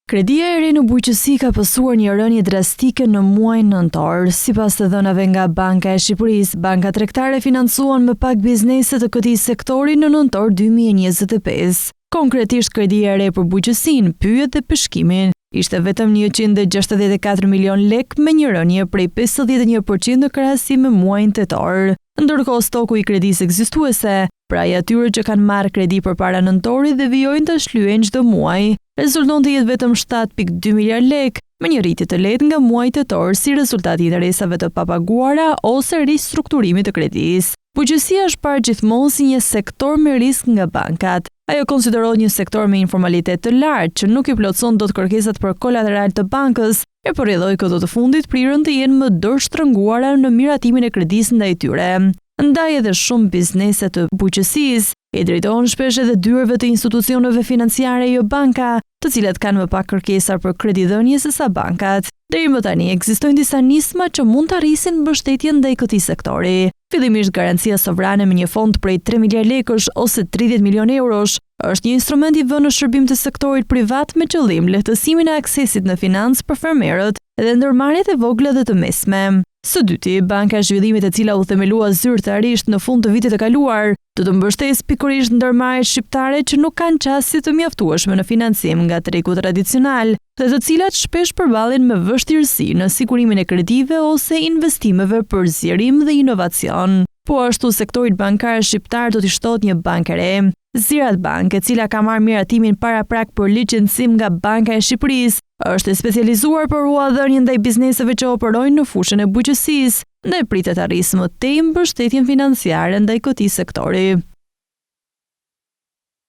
Kredia e re në bujqësi ka pasur një rënje drastike në muajin nëntor. Sipas të dhënave nga Banka e Shqipërisë, bankat tregtare financuan më pak biznese të këtij sektori në nëntor 2025. Konkretisht, kredia e re për bujqësinë, pyjet dhe peshkimin ishte vetëm 164 milion lek me një rënje prej 51% në krahasim me muajin tetor. Ndërkohë stoku i kredisë ekzistuese, pra i atyre që kanë marrë kredi përpara nëntorit dhe vijojnë ta shlyejnë çdo muaj, rezulton të jetë vetëm 7.2 miliard lek, me një rritje të lehtë nga muaji tetor si rezultat i interesave të papaguara ose ristrukturimit të kredisë. Bujqësia është parë gjithmonë si një sektor me risk nga bankat. Ajo konsiderohet një sektor me informalitet të lartë që nuk i plotëson dot kërkesat për kolateral të bankës, e përrjedhoi këto të fundit prirën të jenë më dorështrënguara në miratimin e kredisë ndaj tyre. Ndaj edhe shumë biznese të bujqësisë i drejtohen shpesh edhe dyerve të institucioneve financiare jo banka, të cilat kanë më pak kërkesa për kredidhënie se sa bankat. Deri më tani ekzistojnë disa nisma që mund të arrisin mbështetjen ndaj këtij sektori. Fillimisht garancia sovrane me një fond prej 3 miliard lekësh ose 30 milion eurosh është një instrument i vënë në shërbim të sektorit privat me qëllim lehtësimin e aksesit në financë për fermerët dhe ndërmarrjet e vogla dhe të mesme. Së dyti, Banka e Zhvillimit, e cila u themelua zyrtarisht në fund të vitit të kaluar, do të mbështesë pikërisht ndërmarrjet shqiptare që nuk kanë çastje të mjaftueshme në financim nga tregu tradicional dhe të cilat shpesh përballen me vështirësi në sigurimin e kredive ose investimeve për zgjerim dhe inovacion. Po ashtu sektorit bankar shqiptar do t'i shtohet një bankë e re, Ziraat Bank, e cila ka marrë miratimin paraprak për licencim nga Banka e Shqipërisë, është e specializuar për huadhënien ndaj bizneseve që operojnë në fushën e bujqësisë, dhe pritet arrisë më tej mbështetjen financiare ndaj këtij sektori.